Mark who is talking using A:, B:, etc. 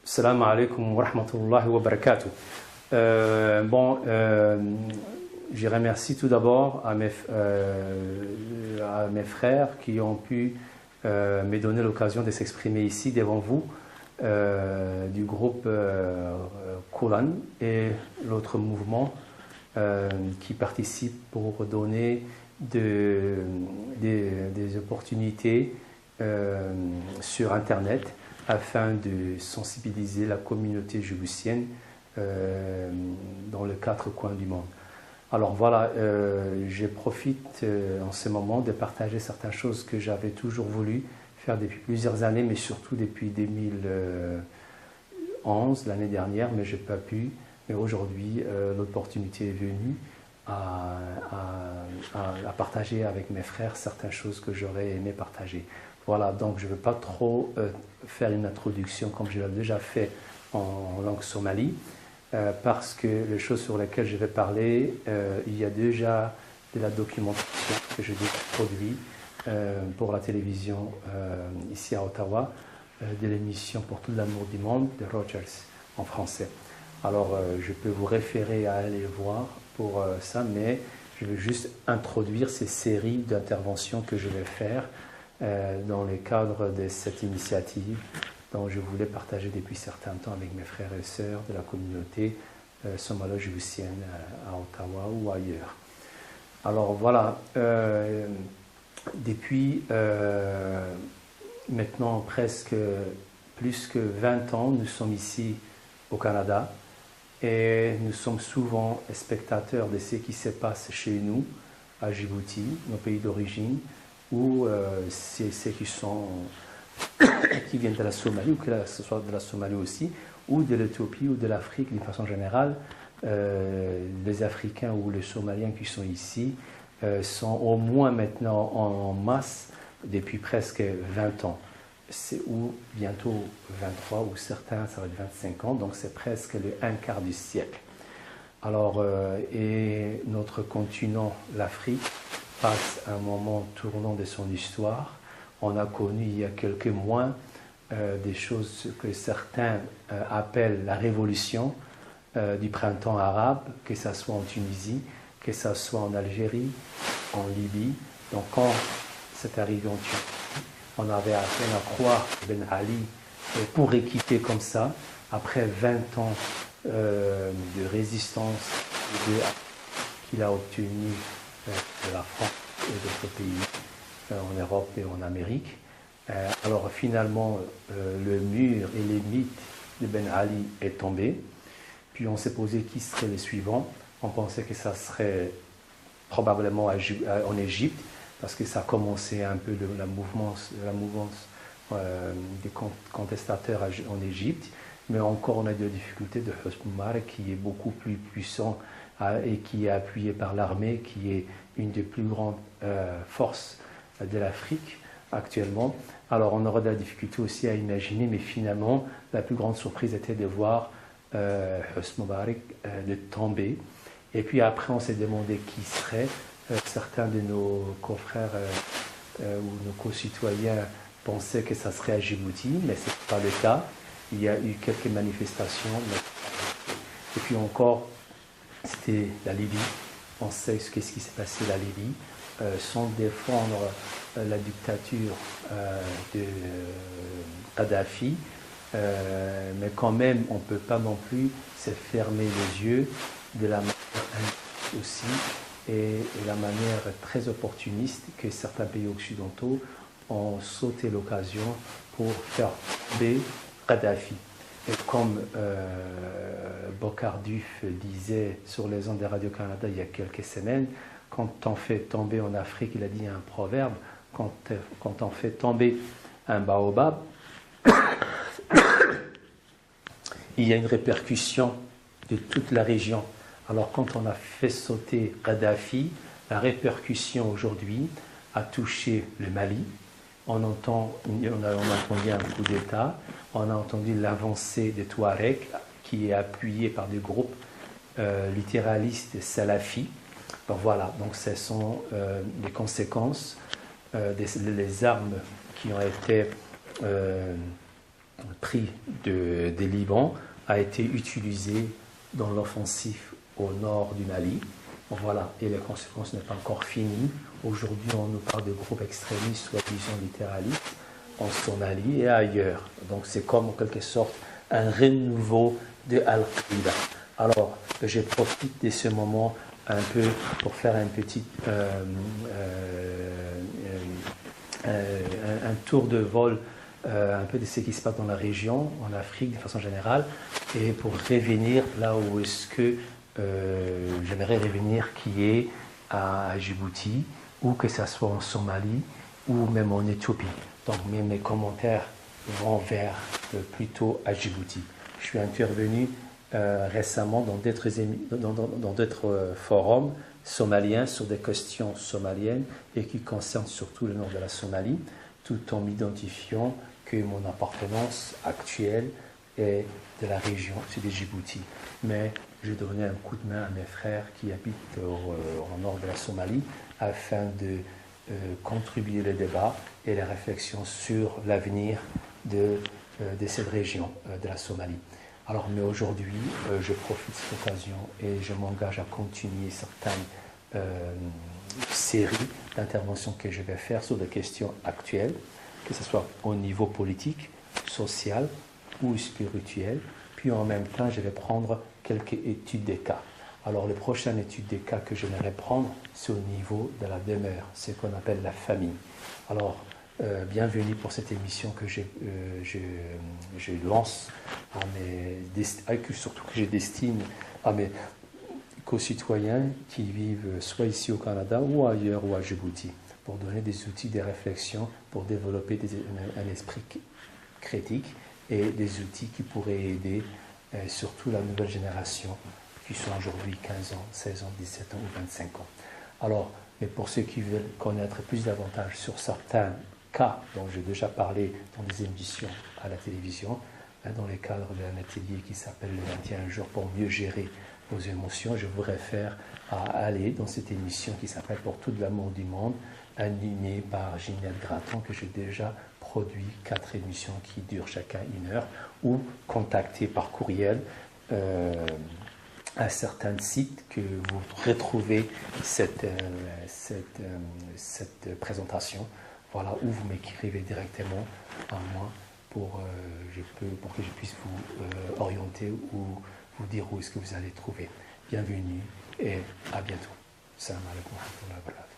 A: Salam alaikum wa rahmatullahi wa barakatuh. Je remercie tout d'abord à mes frères qui ont pu me donner l'occasion de s'exprimer ici devant vous, du groupe Quran et l'autre mouvement qui participe pour donner des opportunités sur Internet afin de sensibiliser la communauté djiboutienne dans les 4 coins du monde. Alors voilà, je profite en ce moment de partager certaines choses que j'avais toujours voulu faire depuis plusieurs années, mais surtout depuis 2011, l'année dernière, mais je n'ai pas pu. Mais aujourd'hui, l'opportunité est venue à partager avec mes frères certaines choses que j'aurais aimé partager. Voilà, donc je ne veux pas trop faire une introduction comme je l'ai déjà fait en langue somali, parce que les choses sur lesquelles je vais parler, il y a déjà de la documentation que je produis pour la télévision ici à Ottawa, de l'émission Pour tout l'amour du monde de Rogers en français. Alors je peux vous référer à aller voir pour ça, mais je vais juste introduire ces séries d'interventions que je vais faire dans le cadre de cette initiative dont je voulais partager depuis certains temps avec mes frères et sœurs de la communauté somalo-djiboutienne à Ottawa ou ailleurs. Alors voilà, depuis maintenant presque plus que 20 ans, nous sommes ici au Canada et nous sommes souvent spectateurs de ce qui se passe chez nous, à Djibouti, nos pays d'origine, ou c'est ceux qui viennent de la Somalie, ou que ce soit de la Somalie aussi, ou de l'Éthiopie, ou de l'Afrique d'une façon générale. Les Africains ou les Somaliens qui sont ici sont au moins maintenant en masse depuis presque 20 ans. Ou bientôt 23, ou certains, ça va être 25 ans, donc c'est presque le 1/4 du siècle. Alors, et notre continent, l'Afrique, passe un moment tournant de son histoire. On a connu il y a quelques mois des choses que certains appellent la révolution du printemps arabe, que ce soit en Tunisie, que ce soit en Algérie, en Libye. Donc quand c'est arrivé en Tunisie, on avait à peine à croire que Ben Ali pourrait quitter comme ça, après 20 ans de résistance qu'il a obtenu de la France et d'autres pays en Europe et en Amérique. Alors finalement, le mur et les mythes de Ben Ali est tombé. Puis on s'est posé qui serait les suivants. On pensait que ça serait probablement en Égypte, parce que ça a commencé un peu la mouvance des contestateurs en Égypte. Mais encore, on a des difficultés de Hosni Moubarak, qui est beaucoup plus puissant et qui est appuyé par l'armée, qui est une des plus grandes forces de l'Afrique actuellement. Alors on aura de la difficulté aussi à imaginer, mais finalement, la plus grande surprise était de voir Hosni Moubarak de tomber. Et puis après, on s'est demandé qui serait. Certains de nos confrères ou nos concitoyens pensaient que ça serait à Djibouti, mais ce n'est pas le cas. Il y a eu quelques manifestations. Et puis encore, c'était la Libye. On sait ce qui s'est passé à la Libye, sans défendre la dictature de Kadhafi. Mais quand même, on ne peut pas non plus se fermer les yeux de la manière aussi et la manière très opportuniste que certains pays occidentaux ont sauté l'occasion pour faire tomber Kadhafi. Et comme Bokar Diouf disait sur les ondes de Radio-Canada il y a quelques semaines, quand on fait tomber en Afrique, il a dit un proverbe, quand on fait tomber un baobab, il y a une répercussion de toute la région. Alors quand on a fait sauter Kadhafi, la répercussion aujourd'hui a touché le Mali. On a entendu un coup d'État, on a entendu l'avancée des Touaregs qui est appuyée par des groupes littéralistes salafis. Donc voilà, donc ce sont les conséquences, les armes qui ont été pris des Liban a été utilisé dans l'offensive au nord du Mali. Voilà, et les conséquences n'est pas encore finies. Aujourd'hui, on nous parle de groupes extrémistes, soi-disant littéralistes, en Somalie et ailleurs. Donc c'est comme en quelque sorte un renouveau de Al-Qaïda. Alors, je profite de ce moment un peu pour faire un petit un tour de vol un peu de ce qui se passe dans la région, en Afrique de façon générale, et pour revenir là où est-ce que j'aimerais revenir, qui est à Djibouti, ou que ce soit en Somalie, ou même en Éthiopie. Donc mes commentaires vont vers plutôt à Djibouti. Je suis intervenu récemment dans d'autres forums somaliens sur des questions somaliennes et qui concernent surtout le nord de la Somalie, tout en m'identifiant que mon appartenance actuelle est de la région, c'est de Djibouti. Mais je donnais un coup de main à mes frères qui habitent au nord de la Somalie afin de contribuer au débat et la réflexion sur l'avenir de cette région de la Somalie. Alors, mais aujourd'hui, je profite de cette occasion et je m'engage à continuer certaines séries d'interventions que je vais faire sur des questions actuelles, que ce soit au niveau politique, social ou spirituel. Puis en même temps, je vais prendre quelques études des cas. Alors, les prochaines études des cas que j'aimerais prendre, c'est au niveau de la demeure, ce qu'on appelle la famille. Alors, bienvenue pour cette émission que je lance surtout que je destine à mes concitoyens qui vivent soit ici au Canada ou ailleurs ou à Djibouti, pour donner des outils de réflexion, pour développer un esprit critique et des outils qui pourraient aider surtout la nouvelle génération qui sont aujourd'hui 15 ans, 16 ans, 17 ans ou 25 ans. Alors, mais pour ceux qui veulent connaître plus davantage sur certains cas dont j'ai déjà parlé dans des émissions à la télévision, dans le cadre d'un atelier qui s'appelle le 21 jours pour mieux gérer vos émotions, je vous réfère à aller dans cette émission qui s'appelle Pour tout l'amour du monde, animée par Ginette Gratton, que j'ai déjà produit 4 émissions qui durent chacun 1 heure, ou contacter par courriel à certains sites que vous retrouvez cette présentation. Voilà, où vous m'écrivez directement à moi pour que je puisse vous orienter ou vous dire où est-ce que vous allez trouver. Bienvenue et à bientôt. Salam alaikum wa rahmatullahi wa barakatuh.